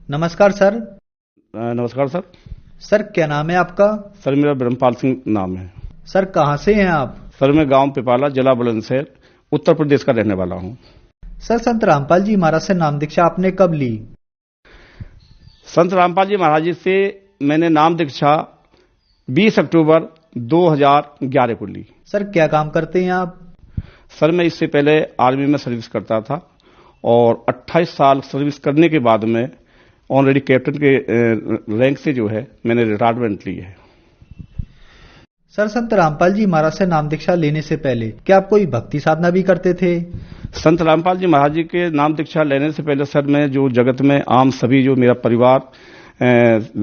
नमस्कार सर। नमस्कार sir. Sir क्या नाम है आपका? सर मेरा ब्रह्मपाल सिंह नाम है। सर कहाँ से हैं आप? सर मैं गांव पिपाला, जिला बुलंदशहर, उत्तर प्रदेश का रहने वाला हूं। सर संत रामपाल जी महाराज से नाम दीक्षा आपने कब ली? संत रामपाल जी महाराज जी से मैंने नाम दीक्षा 20 अक्टूबर 2011 को ली। सर क्या काम करते हैं आप? सर मैं इससे पहले आर्मी में सर्विस करता था और 28 साल सर्विस करने के बाद में ऑलरेडी कैप्टन के रैंक से जो है मैंने रिटायरमेंट ली है। सर संत रामपाल जी महाराज से नाम दीक्षा लेने से पहले क्या आप कोई भक्ति साधना भी करते थे? संत रामपाल जी महाराज जी के नाम दीक्षा लेने से पहले सर मैं जो जगत में आम सभी जो मेरा परिवार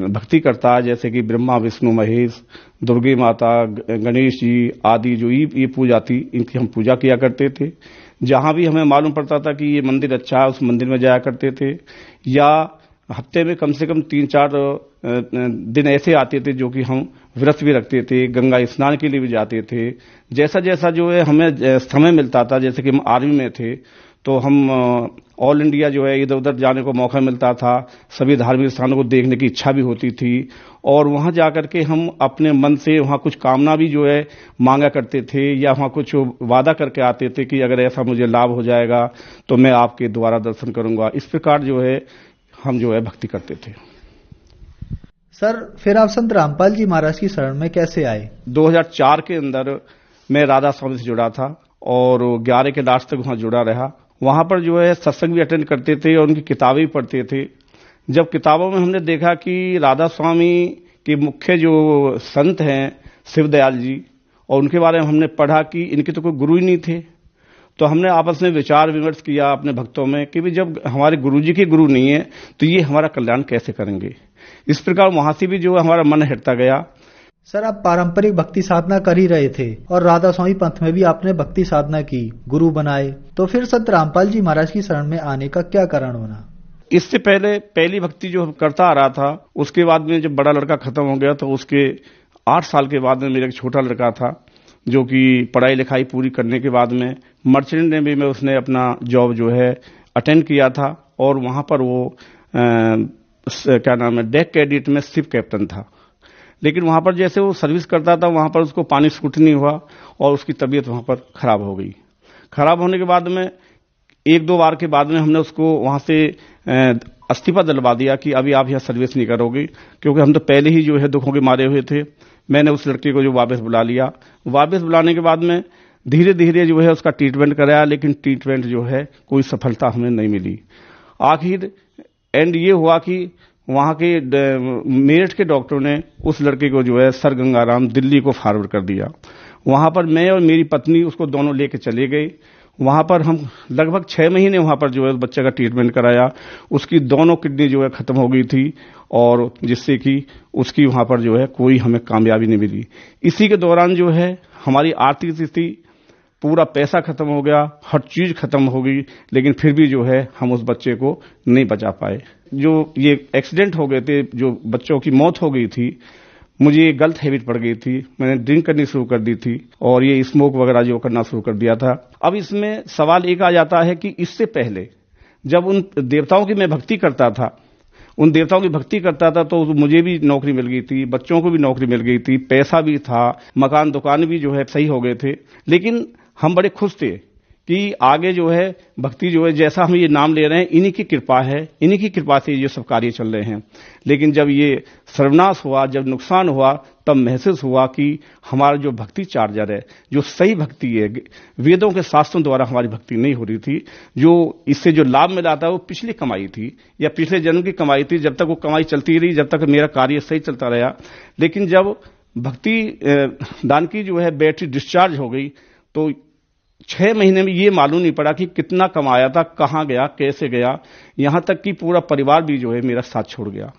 भक्ति करता है, जैसे कि ब्रह्मा विष्णु महेश, दुर्गी माता, गणेश जी आदि जो ये पूजा थी, इनकी हम पूजा किया करते थे। जहां भी हमें मालूम पड़ता था कि ये मंदिर अच्छा है, उस मंदिर में जाया करते थे। या हफ्ते में कम से कम 3-4 दिन ऐसे आते थे जो कि हम व्रत भी रखते थे, गंगा स्नान के लिए भी जाते थे। जैसा जैसा जो है हमें समय मिलता था, जैसे कि हम आर्मी में थे तो हम ऑल इंडिया जो है इधर उधर जाने को मौका मिलता था। सभी धार्मिक स्थानों को देखने की इच्छा भी होती थी और वहां जाकर के हम अपने मन से वहां कुछ कामना भी जो है मांगा करते थे या वहां कुछ वादा करके आते थे कि अगर ऐसा मुझे लाभ हो जाएगा तो मैं आपके द्वारा दर्शन करूंगा। इस प्रकार जो है हम जो है भक्ति करते थे। सर फिर आप संत रामपाल जी महाराज की शरण में कैसे आए? 2004 के अंदर मैं राधा स्वामी से जुड़ा था और 11 के लास्ट तक वहां जुड़ा रहा। वहां पर जो है सत्संग भी अटेंड करते थे और उनकी किताबें भी पढ़ते थे। जब किताबों में हमने देखा कि राधा स्वामी के मुख्य जो संत हैं शिवदयाल जी, और उनके बारे में हमने पढ़ा कि इनके तो कोई गुरु ही नहीं थे, तो हमने आपस में विचार विमर्श किया अपने भक्तों में कि भी जब हमारे गुरुजी के गुरु नहीं है तो ये हमारा कल्याण कैसे करेंगे। इस प्रकार वहां से भी जो हमारा मन हटता गया। सर आप पारंपरिक भक्ति साधना कर ही रहे थे और राधा स्वामी पंथ में भी आपने भक्ति साधना की, गुरु बनाए, तो फिर संत रामपाल जी महाराज की शरण में आने का क्या कारण बना? इससे पहले पहली भक्ति जो करता आ रहा था, उसके बाद में जब बड़ा लड़का खत्म हो गया तो उसके 8 साल के बाद में मेरा एक छोटा लड़का था जो कि पढ़ाई लिखाई पूरी करने के बाद में मर्चेंट नेवी में उसने अपना जॉब जो है अटेंड किया था और वहां पर वो क्या नाम है डेक कैडेट में शिप कैप्टन था। लेकिन वहां पर जैसे वो सर्विस करता था वहां पर उसको पानी सूट नहीं हुआ और उसकी तबीयत वहां पर खराब हो गई। खराब होने के बाद में 1-2 बार के बाद में हमने उसको वहां से इस्तीफा दिलवा दिया कि अभी आप यहां सर्विस नहीं करोगे, क्योंकि हम तो पहले ही जो है दुखों के मारे हुए थे। मैंने उस लड़के को जो वापस बुला लिया। वापस बुलाने के बाद में धीरे धीरे जो है उसका ट्रीटमेंट कराया, लेकिन ट्रीटमेंट जो है कोई सफलता हमें नहीं मिली। आखिर एंड ये हुआ कि वहां के मेरठ के डॉक्टरों ने उस लड़के को जो है सर गंगाराम दिल्ली को फॉरवर्ड कर दिया। वहां पर मैं और मेरी पत्नी उसको दोनों लेके चले गए। वहां पर हम लगभग 6 महीने वहां पर जो है बच्चे का ट्रीटमेंट कराया। उसकी दोनों किडनी जो है खत्म हो गई थी और जिससे कि उसकी वहां पर जो है कोई हमें कामयाबी नहीं मिली। इसी के दौरान जो है हमारी आर्थिक स्थिति, पूरा पैसा खत्म हो गया, हर चीज खत्म हो गई, लेकिन फिर भी जो है हम उस बच्चे को नहीं बचा पाए। जो ये एक्सीडेंट हो गए थे, जो बच्चों की मौत हो गई थी, मुझे गलत हैबिट पड़ गई थी। मैंने ड्रिंक करनी शुरू कर दी थी और ये स्मोक वगैरह जो करना शुरू कर दिया था। अब इसमें सवाल एक आ जाता है कि इससे पहले जब उन देवताओं की मैं भक्ति करता था, उन देवताओं की भक्ति करता था तो मुझे भी नौकरी मिल गई थी, बच्चों को भी नौकरी मिल गई थी, पैसा भी था, मकान दुकान भी जो है सही हो गए थे। लेकिन हम बड़े खुश थे कि आगे जो है भक्ति जो है जैसा हम ये नाम ले रहे हैं इन्हीं की कृपा है, इन्हीं की कृपा से ये सब कार्य चल रहे हैं। लेकिन जब ये सर्वनाश हुआ, जब नुकसान हुआ, तब महसूस हुआ कि हमारा जो भक्ति चार्जर है, जो सही भक्ति है, वेदों के शास्त्रों द्वारा हमारी भक्ति नहीं हो रही थी। जो इससे जो लाभ मिला था वो पिछली कमाई थी या पिछले जन्म की कमाई थी। जब तक वो कमाई चलती रही, जब तक मेरा कार्य सही चलता रहा। लेकिन जब भक्ति दान की जो है बैटरी डिस्चार्ज हो गई तो 6 महीने में ये मालूम नहीं पड़ा कि कितना कमाया था, कहां गया, कैसे गया। यहां तक कि पूरा परिवार भी जो है मेरा साथ छोड़ गया।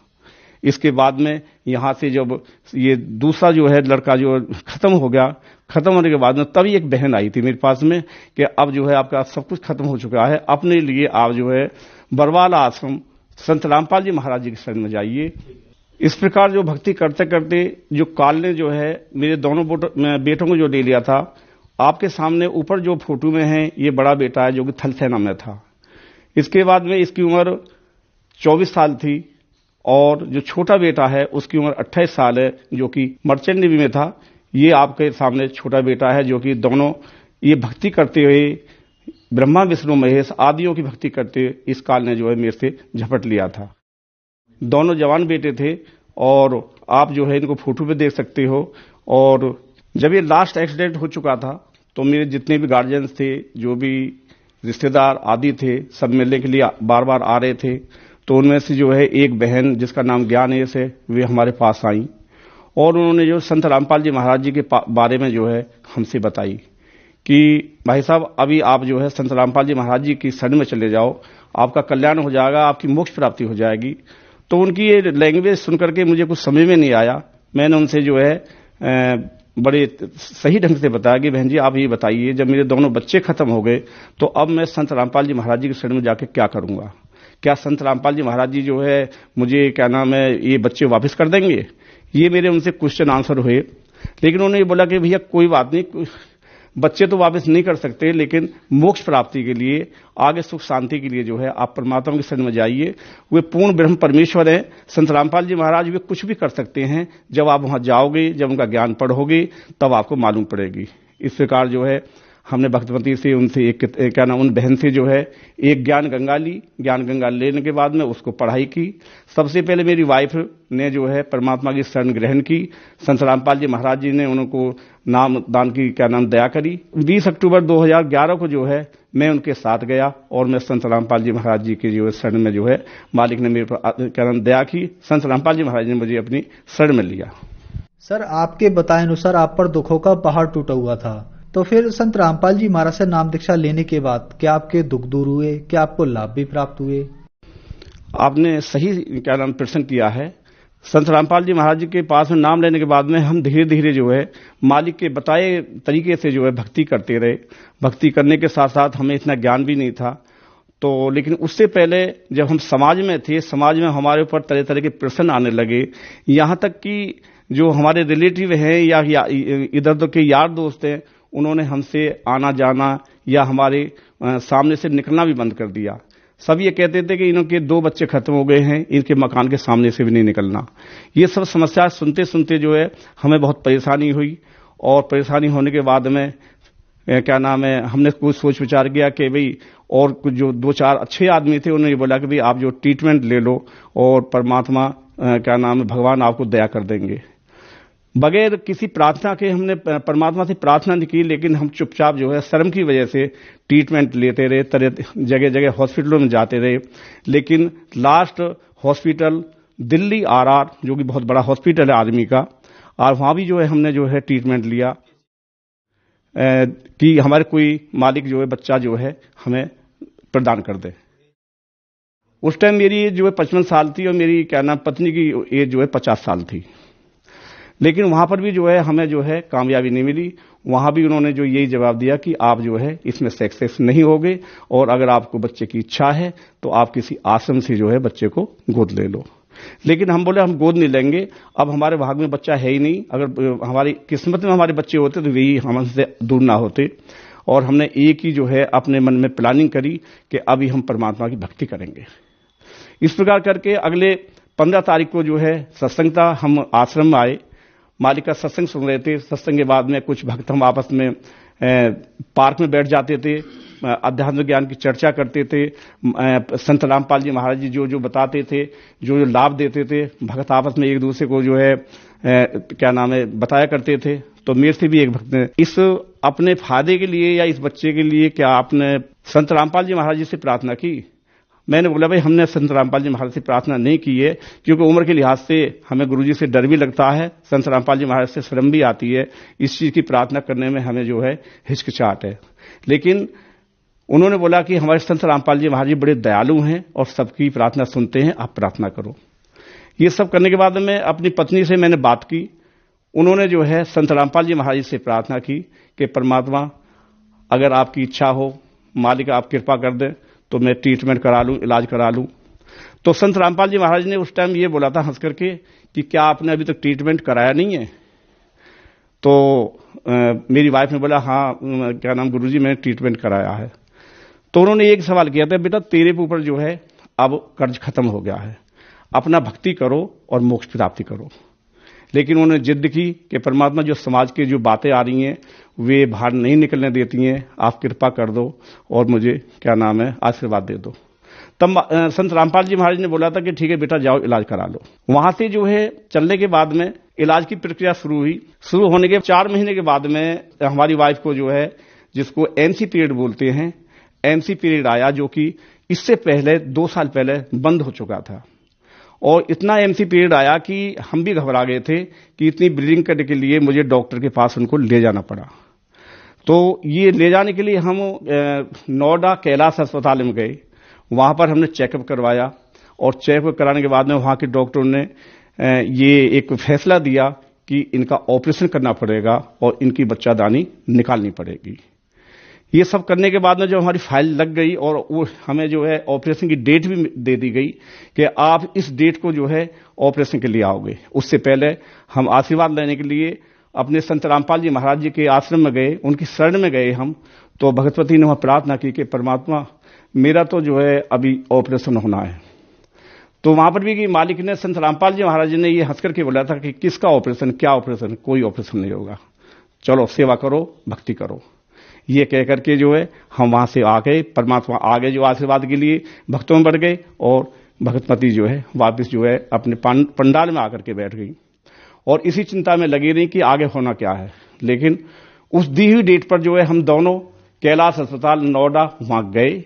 इसके बाद में यहां से जब ये दूसरा जो है लड़का जो खत्म हो गया, खत्म होने के बाद में तभी एक बहन आई थी मेरे पास में कि अब जो है आपका सब कुछ खत्म हो चुका है, अपने लिए आप जो है बरवाला आश्रम संत रामपाल जी महाराज जी की शरण में जाइए। इस प्रकार जो भक्ति करते करते जो काल ने जो है मेरे दोनों बेटों को जो ले लिया था, आपके सामने ऊपर जो फोटो में है ये बड़ा बेटा है जो कि थल सेना में था। इसके बाद में इसकी उम्र 24 साल थी और जो छोटा बेटा है उसकी उम्र 28 साल है, जो कि मर्चेंट नेवी में था। ये आपके सामने छोटा बेटा है, जो कि दोनों ये भक्ति करते हुए ब्रह्मा विष्णु महेश आदियों की भक्ति करते हुए इस काल ने जो है मेरे से झपट लिया था। दोनों जवान बेटे थे और आप जो है इनको फोटो पे देख सकते हो। और जब ये लास्ट एक्सीडेंट हो चुका था तो मेरे जितने भी गार्जियंस थे, जो भी रिश्तेदार आदि थे, सब मिलने के लिए बार बार आ रहे थे। तो उनमें से जो है एक बहन जिसका नाम ज्ञानेश है, वे हमारे पास आई और उन्होंने जो संत रामपाल जी महाराज जी के बारे में जो है हमसे बताई कि भाई साहब अभी आप जो है संत रामपाल जी महाराज जी की शरण में चले जाओ, आपका कल्याण हो जाएगा, आपकी मोक्ष प्राप्ति हो जाएगी। तो उनकी ये लैंग्वेज सुन करके मुझे कुछ समझ में नहीं आया। मैंने उनसे जो है बड़े सही ढंग से बताया कि बहन जी आप ये बताइए, जब मेरे दोनों बच्चे खत्म हो गए तो अब मैं संत रामपाल जी महाराज जी की शरण में जाके क्या करूंगा? क्या संत रामपाल जी महाराज जी जो है मुझे क्या नाम है ये बच्चे वापस कर देंगे? ये मेरे उनसे क्वेश्चन आंसर हुए। लेकिन उन्होंने ये बोला कि भैया कोई बात नहीं, बच्चे तो वापस नहीं कर सकते, लेकिन मोक्ष प्राप्ति के लिए, आगे सुख शांति के लिए जो है आप परमात्मा के शरण में जाइए। वे पूर्ण ब्रह्म परमेश्वर हैं। संत रामपाल जी महाराज वे कुछ भी कर सकते हैं। जब आप वहां जाओगे, जब उनका ज्ञान पढ़ोगे, तब आपको मालूम पड़ेगी। इस प्रकार जो है हमने भक्तमती से उनसे एक क्या नाम उन बहन से जो है एक ज्ञान गंगा ली। ज्ञान गंगा लेने के बाद में उसको पढ़ाई की। सबसे पहले मेरी वाइफ ने जो है परमात्मा की शरण ग्रहण की। संत रामपाल जी महाराज जी ने उनको नाम दान की क्या नाम दया करी। 20 अक्टूबर 2011 को जो है मैं उनके साथ गया और मैं संत रामपाल जी महाराज जी की जो शरण में जो है मालिक ने मेरे पर क्या नाम दया की। संत रामपाल जी महाराज ने मुझे अपनी शरण में लिया। सर, आपके बताए अनुसार आप पर दुखों का पहाड़ टूटा हुआ था, तो फिर संत रामपाल जी महाराज से नाम दीक्षा लेने के बाद क्या आपके दुख दूर हुए? क्या आपको लाभ भी प्राप्त हुए? आपने सही क्या नाम प्रश्न किया है। संत रामपाल जी महाराज जी के पास में नाम लेने के बाद में हम धीरे धीरे जो है मालिक के बताए तरीके से जो है भक्ति करते रहे। भक्ति करने के साथ साथ हमें इतना ज्ञान भी नहीं था। तो लेकिन उससे पहले जब हम समाज में थे, समाज में हमारे ऊपर तरह तरह के प्रश्न आने लगे। यहाँ तक कि जो हमारे रिलेटिव हैं या इधर उधर के यार दोस्त हैं, उन्होंने हमसे आना जाना या हमारे सामने से निकलना भी बंद कर दिया। सब ये कहते थे कि इनके 2 बच्चे खत्म हो गए हैं, इनके मकान के सामने से भी नहीं निकलना। ये सब समस्या सुनते सुनते जो है हमें बहुत परेशानी हुई। और परेशानी होने के बाद में क्या नाम है हमने कुछ सोच विचार किया कि भाई और कुछ जो 2-4 अच्छे आदमी थे, उन्होंने बोला कि भाई आप जो ट्रीटमेंट ले लो और परमात्मा क्या नाम है भगवान आपको दया कर देंगे। बगैर किसी प्रार्थना के हमने परमात्मा से प्रार्थना नहीं की, लेकिन हम चुपचाप जो है शर्म की वजह से ट्रीटमेंट लेते रहे, तरह जगह जगह हॉस्पिटलों में जाते रहे। लेकिन लास्ट हॉस्पिटल दिल्ली RR, जो कि बहुत बड़ा हॉस्पिटल है आदमी का, और वहां भी जो है हमने जो है ट्रीटमेंट लिया कि हमारे कोई मालिक जो है बच्चा जो है हमें प्रदान कर दे। उस टाइम मेरी एज जो है 55 साल थी और मेरी क्या नाम पत्नी की एज जो है 50 साल थी। लेकिन वहां पर भी जो है हमें जो है कामयाबी नहीं मिली। वहां भी उन्होंने जो यही जवाब दिया कि आप जो है इसमें सक्सेस नहीं होगे और अगर आपको बच्चे की इच्छा है तो आप किसी आश्रम से जो है बच्चे को गोद ले लो। लेकिन हम बोले हम गोद नहीं लेंगे, अब हमारे भाग में बच्चा है ही नहीं। अगर हमारी किस्मत में हमारे बच्चे होते तो वही हमसे दूर ना होते। और हमने एक ही जो है अपने मन में प्लानिंग करी कि अभी हम परमात्मा की भक्ति करेंगे। इस प्रकार करके अगले 15 तारीख को जो है सत्संग था, हम आश्रम में आए, मालिक का सत्संग सुन रहे थे। सत्संग के बाद में कुछ भक्त हम आपस में पार्क में बैठ जाते थे, अध्यात्म ज्ञान की चर्चा करते थे। संत रामपाल जी महाराज जी जो जो बताते थे, जो जो लाभ देते थे, भक्त आपस में एक दूसरे को जो है क्या नाम है बताया करते थे। तो मेरे से भी एक भक्त ने इस अपने फायदे के लिए या इस बच्चे के लिए क्या आपने संत रामपाल जी महाराज जी से प्रार्थना की? मैंने बोला भाई हमने संत रामपाल जी महाराज से प्रार्थना नहीं की है, क्योंकि उम्र के लिहाज से हमें गुरुजी से डर भी लगता है, संत रामपाल जी महाराज से शर्म भी आती है। इस चीज की प्रार्थना करने में हमें जो है हिचकिचाहट है। लेकिन उन्होंने बोला कि हमारे संत रामपाल जी महाराज जी बड़े दयालु हैं और सबकी प्रार्थना सुनते हैं, आप प्रार्थना करो। ये सब करने के बाद में अपनी पत्नी से मैंने बात की। उन्होंने जो है संत रामपाल जी महाराज से प्रार्थना की कि परमात्मा अगर आपकी इच्छा हो, मालिक आप कृपा कर दें तो मैं ट्रीटमेंट करा लूं, इलाज करा लूं। तो संत रामपाल जी महाराज ने उस टाइम ये बोला था हंस करके कि क्या आपने अभी तक ट्रीटमेंट कराया नहीं है? तो मेरी वाइफ ने बोला हाँ क्या नाम गुरुजी मैंने ट्रीटमेंट कराया है। तो उन्होंने एक सवाल किया था, बेटा तेरे ऊपर जो है अब कर्ज खत्म हो गया है, अपना भक्ति करो और मोक्ष प्राप्ति करो। लेकिन उन्होंने जिद की कि परमात्मा जो समाज की जो बातें आ रही हैं वे बाहर नहीं निकलने देती हैं, आप कृपा कर दो और मुझे क्या नाम है आशीर्वाद दे दो। तब संत रामपाल जी महाराज ने बोला था कि ठीक है बेटा जाओ इलाज करा लो। वहां से जो है चलने के बाद में इलाज की प्रक्रिया शुरू हुई। शुरू होने के 4 महीने के बाद में हमारी वाइफ को जो है, जिसको एमसी पीरियड बोलते हैं, एमसी पीरियड आया, जो कि इससे पहले 2 साल पहले बंद हो चुका था। और इतना एमसी पीरियड आया कि हम भी घबरा गए थे कि इतनी ब्लीडिंग करने के लिए मुझे डॉक्टर के पास उनको ले जाना पड़ा। तो ये ले जाने के लिए हम नोएडा कैलाश अस्पताल में गए। वहां पर हमने चेकअप करवाया और चेकअप कराने के बाद में वहां के डॉक्टरों ने ये एक फैसला दिया कि इनका ऑपरेशन करना पड़ेगा और इनकी बच्चादानी निकालनी पड़ेगी। ये सब करने के बाद में जब हमारी फाइल लग गई और वो हमें जो है ऑपरेशन की डेट भी दे दी गई कि आप इस डेट को जो है ऑपरेशन के लिए आओगे। उससे पहले हम आशीर्वाद लेने के लिए अपने संत रामपाल जी महाराज जी के आश्रम में गए, उनकी शरण में गए हम। तो भगवती ने वहां प्रार्थना की कि परमात्मा मेरा तो जो है अभी ऑपरेशन होना है। तो वहां पर भी कि मालिक ने, संत रामपाल जी महाराज जी ने ये हंस करके बोला था कि किसका ऑपरेशन, क्या ऑपरेशन, कोई ऑपरेशन नहीं होगा, चलो सेवा करो, भक्ति करो। ये कह करके जो है हम वहां से आ गए। परमात्मा आगे जो आशीर्वाद के लिए भक्तों में बढ़ गए और भगतमती जो है वापस जो है अपने पंडाल में आकर के बैठ गई और इसी चिंता में लगी रही कि आगे होना क्या है। लेकिन उस दी हुई डेट पर जो है हम दोनों कैलाश अस्पताल नोएडा वहां गए।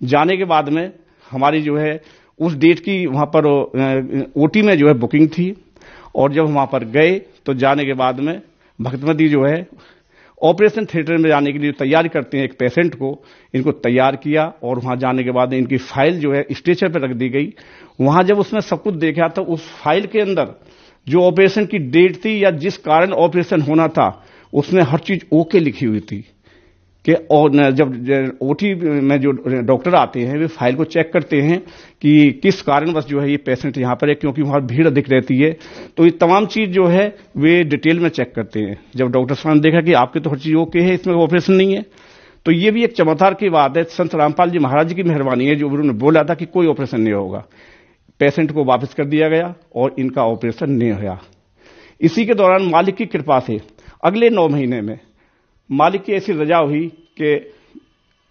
जाने के बाद में हमारी जो है उस डेट की वहां पर ओटी में जो है बुकिंग थी और जब वहां पर गए तो जाने के बाद में भगतमती जो है ऑपरेशन थिएटर में जाने के लिए तैयारी करते हैं एक पेशेंट को, इनको तैयार किया और वहां जाने के बाद इनकी फाइल जो है स्ट्रेचर पर रख दी गई। वहां जब उसमें सब कुछ देखा तो उस फाइल के अंदर जो ऑपरेशन की डेट थी या जिस कारण ऑपरेशन होना था उसमें हर चीज ओके लिखी हुई थी कि और जब ओटी में जो डॉक्टर आते हैं वे फाइल को चेक करते हैं कि किस कारणवश जो है ये पेशेंट यहाँ पर है, क्योंकि वहां भीड़ अधिक रहती है। तो ये तमाम चीज जो है वे डिटेल में चेक करते हैं। जब डॉक्टर साहब ने देखा कि आपके तो हर चीज ओके है, इसमें ऑपरेशन नहीं है, तो ये भी एक चमत्कार की बात है। संत रामपाल जी महाराज जी की मेहरबानी है जो उन्होंने बोला था कि कोई ऑपरेशन नहीं होगा। पेशेंट को वापस कर दिया गया और इनका ऑपरेशन नहीं हुआ। इसी के दौरान मालिक की कृपा से अगले 9 महीने में मालिक की ऐसी रजा हुई कि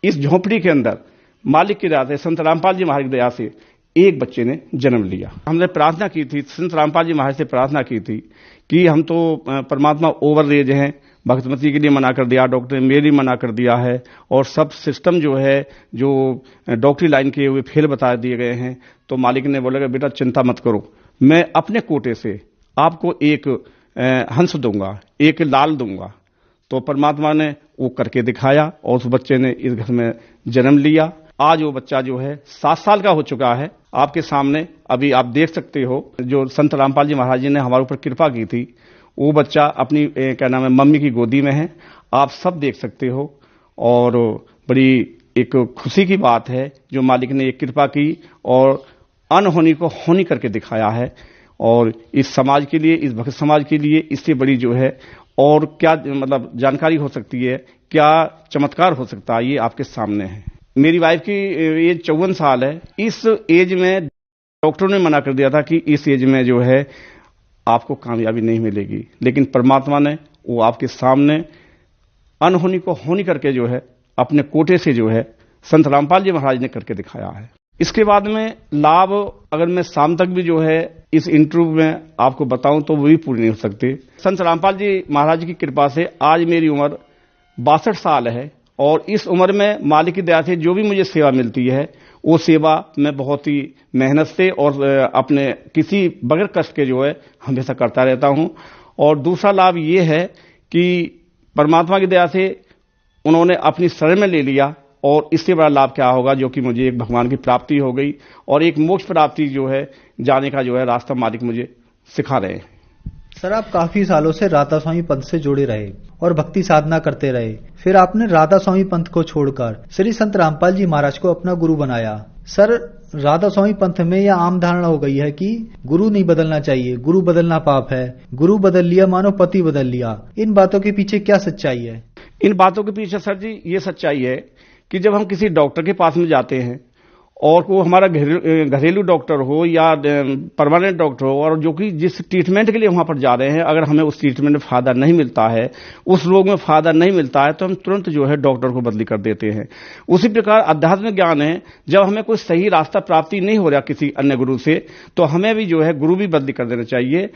इस झोंपड़ी के अंदर मालिक की दया से, संत रामपाल जी महाराज की दया से एक बच्चे ने जन्म लिया। हमने प्रार्थना की थी, संत रामपाल जी महाराज से प्रार्थना की थी कि हम तो परमात्मा ओवर एज हैं, भगतमती के लिए मना कर दिया, डॉक्टर ने मेरी मना कर दिया है और सब सिस्टम जो है जो डॉक्टरी लाइन के हुए फेल बता दिए गए हैं। तो मालिक ने बोला कि बेटा चिंता मत करो, मैं अपने कोटे से आपको एक हंस दूंगा, एक लाल दूंगा। तो परमात्मा ने वो करके दिखाया और उस बच्चे ने इस घर में जन्म लिया। आज वो बच्चा जो है 7 साल का हो चुका है। आपके सामने अभी आप देख सकते हो, जो संत रामपाल जी महाराज जी ने हमारे ऊपर कृपा की थी, वो बच्चा अपनी क्या नाम है मम्मी की गोदी में है, आप सब देख सकते हो। और बड़ी एक खुशी की बात है जो मालिक ने एक कृपा की और अनहोनी को होनी करके दिखाया है। और इस समाज के लिए, इस भक्त समाज के लिए इससे बड़ी जो है और क्या मतलब जानकारी हो सकती है, क्या चमत्कार हो सकता है, ये आपके सामने है। मेरी वाइफ की एज 54 साल है। इस एज में डॉक्टरों ने मना कर दिया था कि इस एज में जो है आपको कामयाबी नहीं मिलेगी, लेकिन परमात्मा ने वो आपके सामने अनहोनी को होनी करके जो है अपने कोटे से जो है संत रामपाल जी महाराज ने करके दिखाया है। इसके बाद में लाभ अगर मैं शाम तक भी जो है इस इंटरव्यू में आपको बताऊं तो वो भी पूरी नहीं हो सकती। संत रामपाल जी महाराज की कृपा से आज मेरी उम्र 62 साल है और इस उम्र में मालिक की दया से जो भी मुझे सेवा मिलती है वो सेवा मैं बहुत ही मेहनत से और अपने किसी बगैर कष्ट के जो है हमेशा करता रहता हूं। और दूसरा लाभ ये है कि परमात्मा की दया से उन्होंने अपनी शरण में ले लिया और इससे बड़ा लाभ क्या होगा जो कि मुझे एक भगवान की प्राप्ति हो गई और एक मोक्ष प्राप्ति जो है जाने का जो है रास्ता मालिक मुझे सिखा रहे हैं। सर, आप काफी सालों से राधा स्वामी पंथ से जुड़े रहे और भक्ति साधना करते रहे, फिर आपने राधा स्वामी पंथ को छोड़कर श्री संत रामपाल जी महाराज को अपना गुरु बनाया। सर, राधा स्वामी पंथ में यह आम धारणा हो गई है कि गुरु नहीं बदलना चाहिए, गुरु बदलना पाप है, गुरु बदल लिया मानो पति बदल लिया। इन बातों के पीछे क्या सच्चाई है? इन बातों के पीछे सर जी ये सच्चाई है कि जब हम किसी डॉक्टर के पास में जाते हैं और वो हमारा घरेलू डॉक्टर हो या परमानेंट डॉक्टर हो, और जो कि जिस ट्रीटमेंट के लिए वहां पर जा रहे हैं, अगर हमें उस ट्रीटमेंट में फायदा नहीं मिलता है, उस रोग में फायदा नहीं मिलता है, तो हम तुरंत जो है डॉक्टर को बदली कर देते हैं। उसी प्रकार अध्यात्म ज्ञान है, जब हमें कोई सही रास्ता प्राप्ति नहीं हो रहा किसी अन्य गुरु से, तो हमें भी जो है गुरु भी बदली कर देना चाहिए।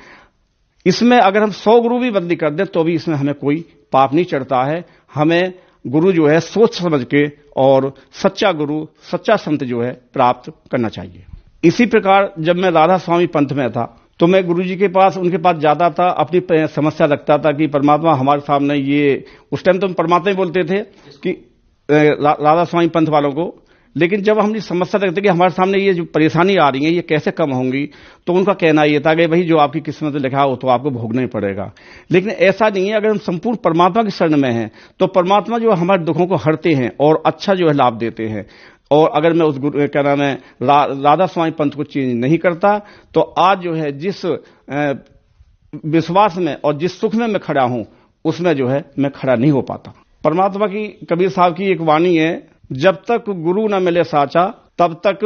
इसमें अगर हम 100 गुरु भी बदली कर दें तो भी इसमें हमें कोई पाप नहीं चढ़ता है। हमें गुरु जो है सोच समझ के और सच्चा गुरु, सच्चा संत जो है प्राप्त करना चाहिए। इसी प्रकार जब मैं राधा स्वामी पंथ में था तो मैं गुरु जी के पास, उनके पास जाता था, अपनी समस्या रखता था कि परमात्मा हमारे सामने ये, उस टाइम तो हम परमात्मा ही बोलते थे कि राधा स्वामी पंथ वालों को, लेकिन जब हम ये समस्या रखते कि हमारे सामने ये जो परेशानी आ रही है ये कैसे कम होंगी, तो उनका कहना ये था कि भाई जो आपकी किस्मत में लिखा हो तो आपको भोगना ही पड़ेगा। लेकिन ऐसा नहीं है, अगर हम संपूर्ण परमात्मा की शरण में हैं तो परमात्मा जो हमारे दुखों को हरते हैं और अच्छा जो है लाभ देते हैं। और अगर मैं उस गुरु क्या नाम है राधा स्वामी पंथ को चेंज नहीं करता तो आज जो है जिस विश्वास में और जिस सुख में मैं खड़ा हूं उसमें जो है मैं खड़ा नहीं हो पाता। परमात्मा की, कबीर साहब की एक वाणी है, जब तक गुरु न मिले साचा तब तक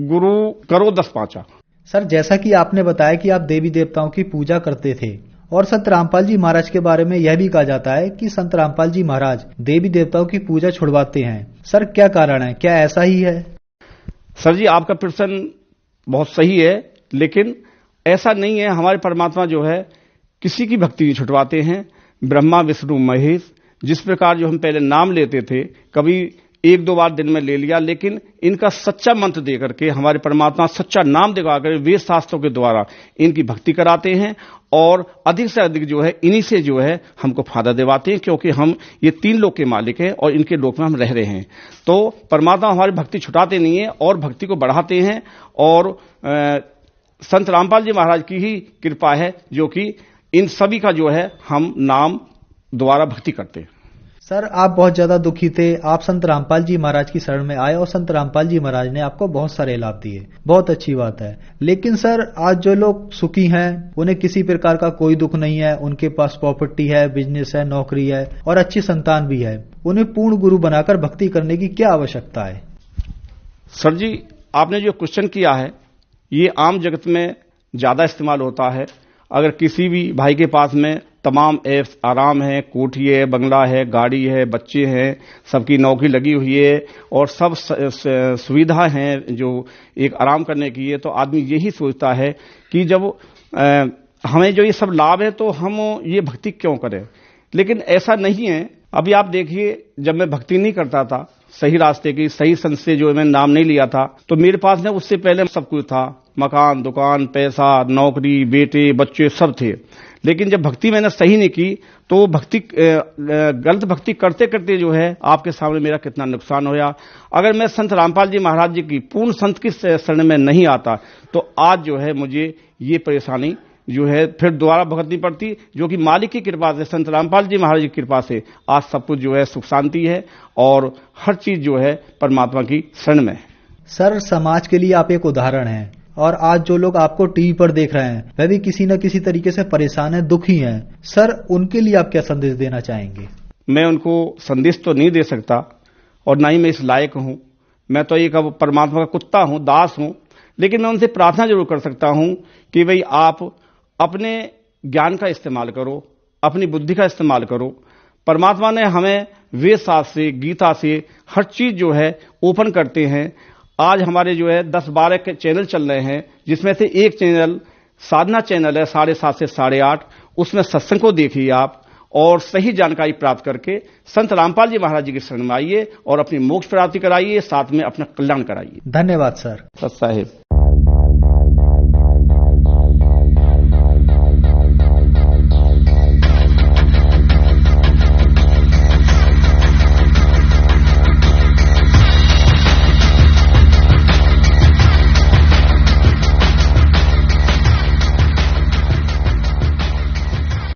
गुरु करो 10 पांचा। सर, जैसा कि आपने बताया कि आप देवी देवताओं की पूजा करते थे और संत रामपाल जी महाराज के बारे में यह भी कहा जाता है कि संत रामपाल जी महाराज देवी देवताओं की पूजा छुड़वाते हैं। सर, क्या कारण है? क्या ऐसा ही है? सर जी, आपका प्रश्न बहुत सही है, लेकिन ऐसा नहीं है। हमारे परमात्मा जो है किसी की भक्ति नहीं छुटवाते हैं। ब्रह्मा विष्णु महेश, जिस प्रकार जो हम पहले नाम लेते थे, कभी 1-2 बार दिन में ले लिया, लेकिन इनका सच्चा मंत्र देकर के हमारे परमात्मा सच्चा नाम दिखाकर वेद शास्त्रों के द्वारा इनकी भक्ति कराते हैं और अधिक से अधिक जो है इन्हीं से जो है हमको फायदा दिवाते हैं, क्योंकि हम ये 3 लोक के मालिक हैं और इनके लोक में हम रह रहे हैं। तो परमात्मा हमारी भक्ति छुटाते नहीं है और भक्ति को बढ़ाते हैं। और संत रामपाल जी महाराज की ही कृपा है जो कि इन सभी का जो है हम नाम द्वारा भक्ति करते हैं। सर, आप बहुत ज्यादा दुखी थे, आप संत रामपाल जी महाराज की शरण में आए और संत रामपाल जी महाराज ने आपको बहुत सारे लाभ दिए, बहुत अच्छी बात है। लेकिन सर, आज जो लोग सुखी हैं, उन्हें किसी प्रकार का कोई दुख नहीं है, उनके पास प्रॉपर्टी है, बिजनेस है, नौकरी है और अच्छी संतान भी है, उन्हें पूर्ण गुरु बनाकर भक्ति करने की क्या आवश्यकता है? सर जी, आपने जो क्वेश्चन किया है ये आम जगत में ज्यादा इस्तेमाल होता है। अगर किसी भी भाई के पास में तमाम ऐश आराम है, कोठी है, बंगला है, गाड़ी है, बच्चे हैं, सबकी नौकरी लगी हुई है और सब सुविधा हैं जो एक आराम करने की है, तो आदमी यही सोचता है कि जब हमें जो ये सब लाभ है तो हम ये भक्ति क्यों करें। लेकिन ऐसा नहीं है। अभी आप देखिए, जब मैं भक्ति नहीं करता था, सही रास्ते की, सही संत से जो मैं नाम नहीं लिया था, तो मेरे पास में उससे पहले सब कुछ था, मकान, दुकान, पैसा, नौकरी, बेटे, बच्चे सब थे। लेकिन जब भक्ति मैंने सही नहीं की तो भक्ति गलत भक्ति करते करते जो है आपके सामने मेरा कितना नुकसान होया। अगर मैं संत रामपाल जी महाराज जी की पूर्ण संत की शरण में नहीं आता तो आज जो है मुझे ये परेशानी जो है फिर दोबारा भुगतनी पड़ती, जो कि मालिक की कृपा से, संत रामपाल जी महाराज की कृपा से आज सब कुछ जो है सुख शांति है और हर चीज जो है परमात्मा की शरण में है। सर, समाज के लिए आप एक उदाहरण हैं और आज जो लोग आपको टीवी पर देख रहे हैं वह भी किसी न किसी तरीके से परेशान है, दुखी हैं। सर, उनके लिए आप क्या संदेश देना चाहेंगे? मैं उनको संदेश तो नहीं दे सकता और ना ही मैं इस लायक हूं। मैं तो एक परमात्मा का कुत्ता हूं, दास हूं। लेकिन मैं उनसे प्रार्थना जरूर कर सकता हूं कि भाई आप अपने ज्ञान का इस्तेमाल करो, अपनी बुद्धि का इस्तेमाल करो। परमात्मा ने हमें वेद शास्त्र से, गीता से हर चीज जो है ओपन करते हैं। आज हमारे जो है 10-12 के चैनल चल रहे हैं, जिसमें से एक चैनल साधना चैनल है 7:30 से 8:30। उसमें सत्संग को देखिए आप और सही जानकारी प्राप्त करके संत रामपाल जी महाराज जी की शरण में आइए और अपनी मोक्ष प्राप्ति कराइए, साथ में अपना कल्याण कराइए। धन्यवाद सर। सत साहिब।